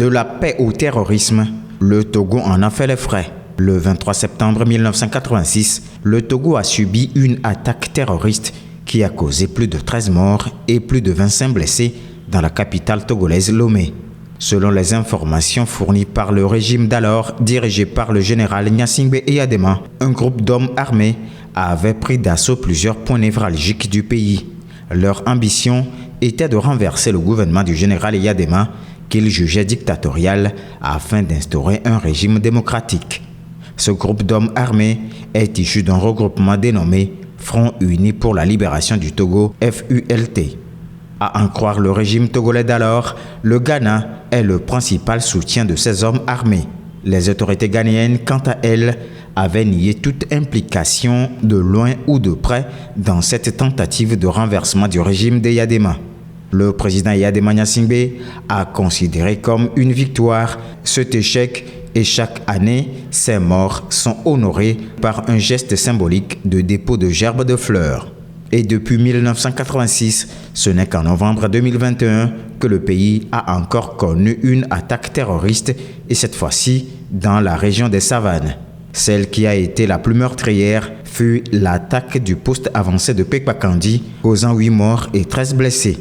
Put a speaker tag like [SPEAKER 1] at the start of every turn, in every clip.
[SPEAKER 1] De la paix au terrorisme, le Togo en a fait les frais. Le 23 septembre 1986, le Togo a subi une attaque terroriste qui a causé plus de 13 morts et plus de 25 blessés dans la capitale togolaise Lomé. Selon les informations fournies par le régime d'alors, dirigé par le général Gnassingbé Eyadema, un groupe d'hommes armés avait pris d'assaut plusieurs points névralgiques du pays. Leur ambition était de renverser le gouvernement du général Eyadema, qu'il jugeait dictatorial, afin d'instaurer un régime démocratique. Ce groupe d'hommes armés est issu d'un regroupement dénommé Front Uni pour la Libération du Togo, FULT. À en croire le régime togolais d'alors, le Ghana est le principal soutien de ces hommes armés. Les autorités ghanéennes, quant à elles, avaient nié toute implication de loin ou de près dans cette tentative de renversement du régime d'Eyadema. Le président Eyadema Gnassingbé a considéré comme une victoire cet échec et chaque année, ces morts sont honorés par un geste symbolique de dépôt de gerbes de fleurs. Et depuis 1986, ce n'est qu'en novembre 2021 que le pays a encore connu une attaque terroriste et cette fois-ci dans la région des Savanes. Celle qui a été la plus meurtrière fut l'attaque du poste avancé de Pekpakandi, causant 8 morts et 13 blessés.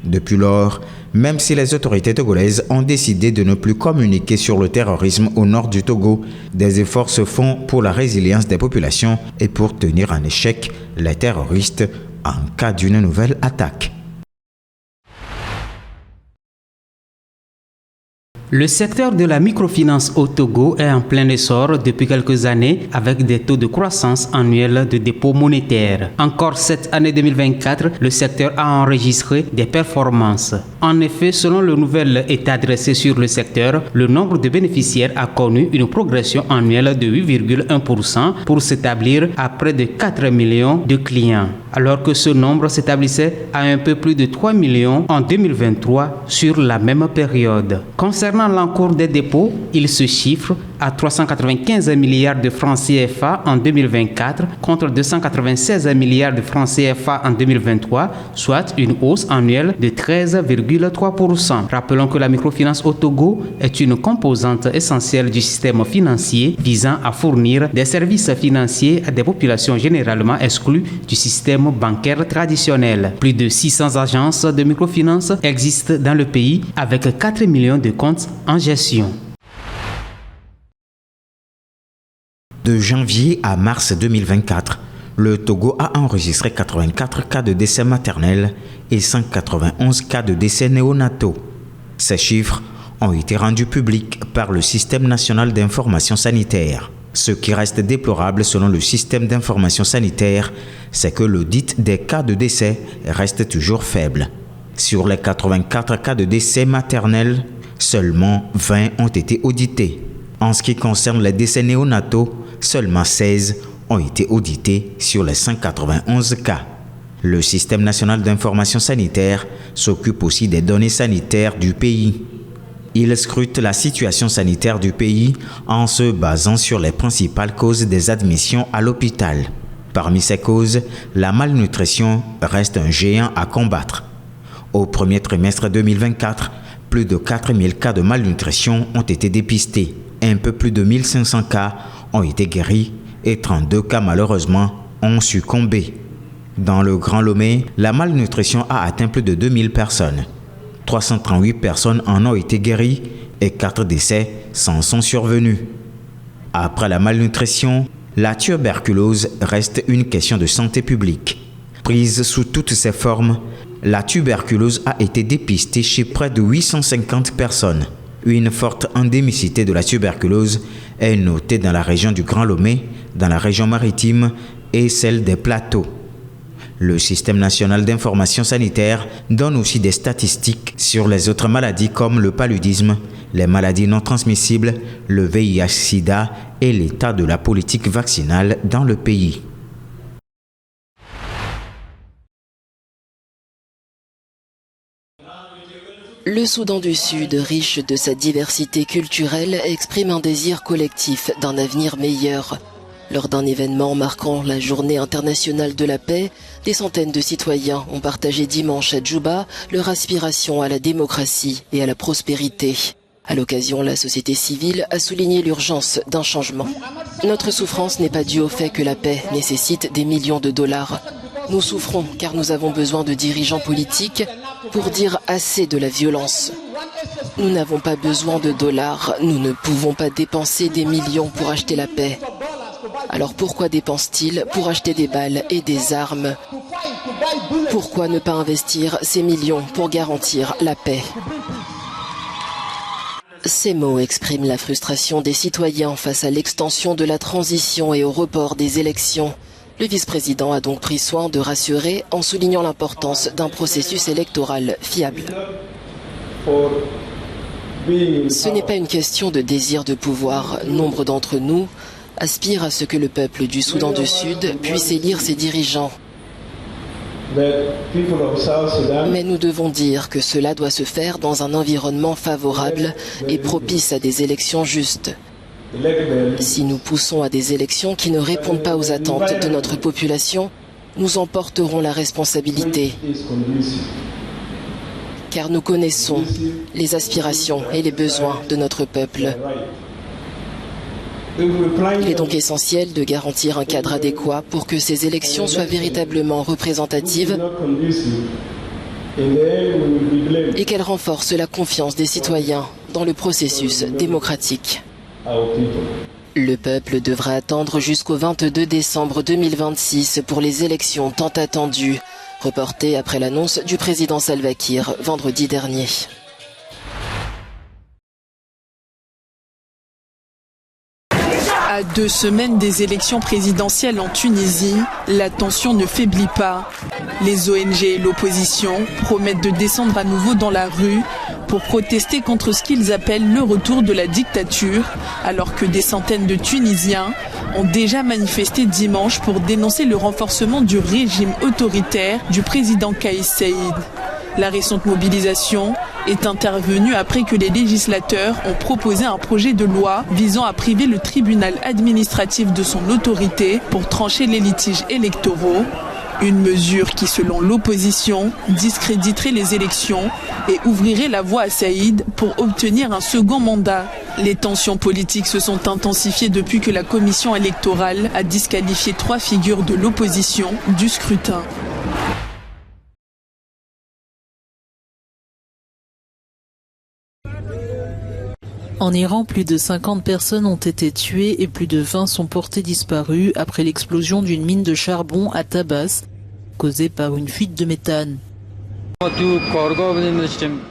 [SPEAKER 1] Depuis lors, même si les autorités togolaises ont décidé de ne plus communiquer sur le terrorisme au nord du Togo, des efforts se font pour la résilience des populations et pour tenir en échec les terroristes en cas d'une nouvelle attaque.
[SPEAKER 2] Le secteur de la microfinance au Togo est en plein essor depuis quelques années avec des taux de croissance annuels de dépôt monétaire. Encore cette année 2024, le secteur a enregistré des performances. En effet, selon le nouvel état dressé sur le secteur, le nombre de bénéficiaires a connu une progression annuelle de 8,1% pour s'établir à près de 4 millions de clients, alors que ce nombre s'établissait à un peu plus de 3 millions en 2023 sur la même période. Concernant l'encours des dépôts, il se chiffre à 395 milliards de francs CFA en 2024 contre 296 milliards de francs CFA en 2023, soit une hausse annuelle de 13,3%. Rappelons que la microfinance au Togo est une composante essentielle du système financier visant à fournir des services financiers à des populations généralement exclues du système bancaire traditionnel. Plus de 600 agences de microfinance existent dans le pays avec 4 millions de comptes en gestion.
[SPEAKER 1] De janvier à mars 2024, le Togo a enregistré 84 cas de décès maternels et 191 cas de décès néonataux. Ces chiffres ont été rendus publics par le Système national d'information sanitaire. Ce qui reste déplorable selon le système d'information sanitaire, c'est que l'audit des cas de décès reste toujours faible. Sur les 84 cas de décès maternels, seulement 20 ont été audités. En ce qui concerne les décès néonataux, seulement 16 ont été audités sur les 191 cas. Le Système national d'information sanitaire s'occupe aussi des données sanitaires du pays. Il scrute la situation sanitaire du pays en se basant sur les principales causes des admissions à l'hôpital. Parmi ces causes, la malnutrition reste un géant à combattre. Au premier trimestre 2024, plus de 4000 cas de malnutrition ont été dépistés. Un peu plus de 1500 cas ont été guéris et 32 cas malheureusement ont succombé. Dans le Grand Lomé, la malnutrition a atteint plus de 2000 personnes. 338 personnes en ont été guéries et 4 décès s'en sont survenus. Après la malnutrition, la tuberculose reste une question de santé publique. Prise sous toutes ses formes, la tuberculose a été dépistée chez près de 850 personnes. Une forte endémicité de la tuberculose est notée dans la région du Grand Lomé, dans la région maritime et celle des plateaux. Le Système national d'information sanitaire donne aussi des statistiques sur les autres maladies comme le paludisme, les maladies non transmissibles, le VIH-Sida et l'état de la politique vaccinale dans le pays.
[SPEAKER 3] Le Soudan du Sud, riche de sa diversité culturelle, exprime un désir collectif d'un avenir meilleur. Lors d'un événement marquant la Journée internationale de la paix, des centaines de citoyens ont partagé dimanche à Djouba leur aspiration à la démocratie et à la prospérité. À l'occasion, la société civile a souligné l'urgence d'un changement. Notre souffrance n'est pas due au fait que la paix nécessite des millions de dollars. Nous souffrons car nous avons besoin de dirigeants politiques pour dire assez de la violence. Nous n'avons pas besoin de dollars, nous ne pouvons pas dépenser des millions pour acheter la paix. Alors pourquoi dépensent-ils pour acheter des balles et des armes? Pourquoi ne pas investir ces millions pour garantir la paix? Ces mots expriment la frustration des citoyens face à l'extension de la transition et au report des élections. Le vice-président a donc pris soin de rassurer en soulignant l'importance d'un processus électoral fiable. Ce n'est pas une question de désir de pouvoir. Nombre d'entre nous aspirent à ce que le peuple du Soudan du Sud puisse élire ses dirigeants. Mais nous devons dire que cela doit se faire dans un environnement favorable et propice à des élections justes. Si nous poussons à des élections qui ne répondent pas aux attentes de notre population, nous en porterons la responsabilité. Car nous connaissons les aspirations et les besoins de notre peuple. Il est donc essentiel de garantir un cadre adéquat pour que ces élections soient véritablement représentatives et qu'elles renforcent la confiance des citoyens dans le processus démocratique. Le peuple devra attendre jusqu'au 22 décembre 2026 pour les élections tant attendues, reportées après l'annonce du président Salva Kiir vendredi dernier.
[SPEAKER 4] À 2 semaines des élections présidentielles en Tunisie, la tension ne faiblit pas. Les ONG et l'opposition promettent de descendre à nouveau dans la rue pour protester contre ce qu'ils appellent le retour de la dictature, alors que des centaines de Tunisiens ont déjà manifesté dimanche pour dénoncer le renforcement du régime autoritaire du président Kais Saied. La récente mobilisation est intervenue après que les législateurs ont proposé un projet de loi visant à priver le tribunal administratif de son autorité pour trancher les litiges électoraux. Une mesure qui, selon l'opposition, discréditerait les élections et ouvrirait la voie à Saïd pour obtenir un second mandat. Les tensions politiques se sont intensifiées depuis que la commission électorale a disqualifié 3 figures de l'opposition du scrutin.
[SPEAKER 5] En Iran, plus de 50 personnes ont été tuées et plus de 20 sont portées disparues après l'explosion d'une mine de charbon à Tabas, causée par une fuite de méthane.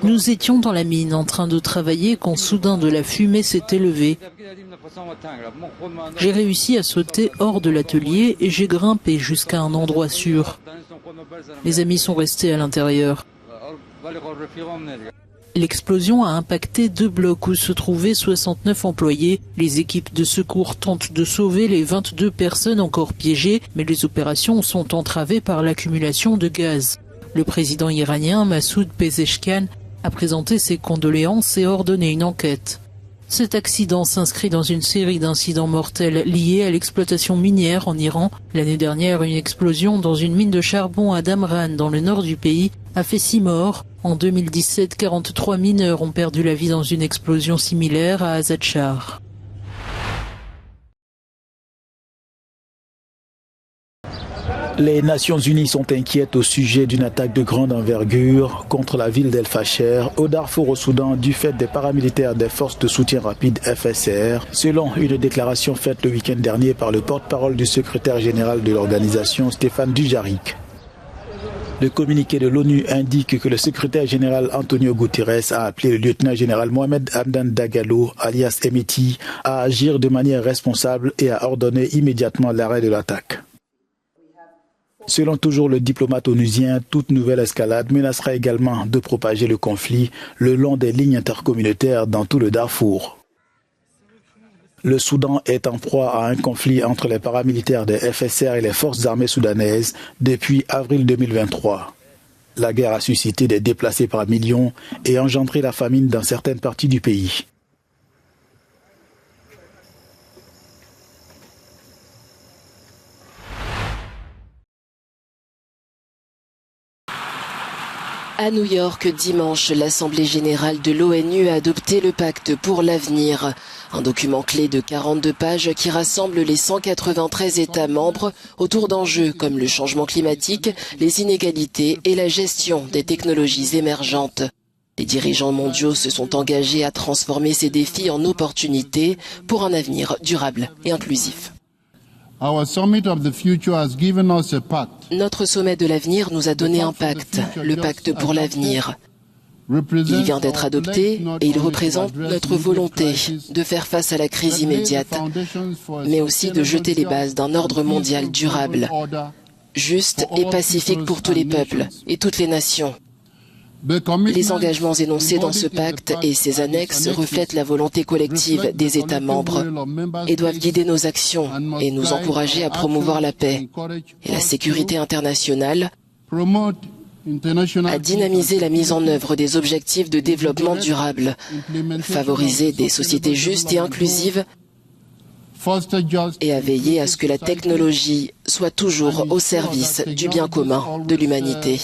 [SPEAKER 5] Nous étions dans la mine en train de travailler quand soudain de la fumée s'est élevée. J'ai réussi à sauter hors de l'atelier et j'ai grimpé jusqu'à un endroit sûr. Mes amis sont restés à l'intérieur. L'explosion a impacté 2 blocs où se trouvaient 69 employés. Les équipes de secours tentent de sauver les 22 personnes encore piégées, mais les opérations sont entravées par l'accumulation de gaz. Le président iranien Massoud Pezeshkian a présenté ses condoléances et ordonné une enquête. Cet accident s'inscrit dans une série d'incidents mortels liés à l'exploitation minière en Iran. L'année dernière, une explosion dans une mine de charbon à Damran, dans le nord du pays, a fait 6 morts. En 2017, 43 mineurs ont perdu la vie dans une explosion similaire à Azadchar.
[SPEAKER 6] Les Nations Unies sont inquiètes au sujet d'une attaque de grande envergure contre la ville d'El Fasher, au Darfour au Soudan, du fait des paramilitaires des forces de soutien rapide FSR, selon une déclaration faite le week-end dernier par le porte-parole du secrétaire général de l'organisation, Stéphane Dujarric. Le communiqué de l'ONU indique que le secrétaire général Antonio Guterres a appelé le lieutenant-général Mohamed Hamdan Dagalo, alias Hemeti, à agir de manière responsable et à ordonner immédiatement l'arrêt de l'attaque. Selon toujours le diplomate onusien, toute nouvelle escalade menacera également de propager le conflit le long des lignes intercommunautaires dans tout le Darfour. Le Soudan est en proie à un conflit entre les paramilitaires des FSR et les forces armées soudanaises depuis avril 2023. La guerre a suscité des déplacés par millions et engendré la famine dans certaines parties du pays.
[SPEAKER 3] À New York, dimanche, l'Assemblée générale de l'ONU a adopté le Pacte pour l'avenir, un document clé de 42 pages qui rassemble les 193 États membres autour d'enjeux comme le changement climatique, les inégalités et la gestion des technologies émergentes. Les dirigeants mondiaux se sont engagés à transformer ces défis en opportunités pour un avenir durable et inclusif. Notre sommet de l'avenir nous a donné un pacte, le pacte pour l'avenir. Il vient d'être adopté et il représente notre volonté de faire face à la crise immédiate, mais aussi de jeter les bases d'un ordre mondial durable, juste et pacifique pour tous les peuples et toutes les nations. Les engagements énoncés dans ce pacte et ses annexes reflètent la volonté collective des États membres et doivent guider nos actions et nous encourager à promouvoir la paix et la sécurité internationale, à dynamiser la mise en œuvre des objectifs de développement durable, favoriser des sociétés justes et inclusives et à veiller à ce que la technologie soit toujours au service du bien commun de l'humanité.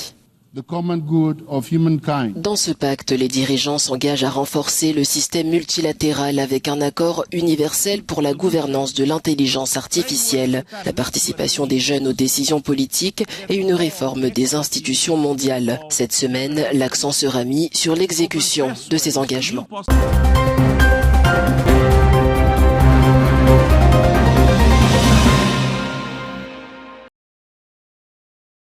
[SPEAKER 3] Dans ce pacte, les dirigeants s'engagent à renforcer le système multilatéral avec un accord universel pour la gouvernance de l'intelligence artificielle, la participation des jeunes aux décisions politiques et une réforme des institutions mondiales. Cette semaine, l'accent sera mis sur l'exécution de ces engagements.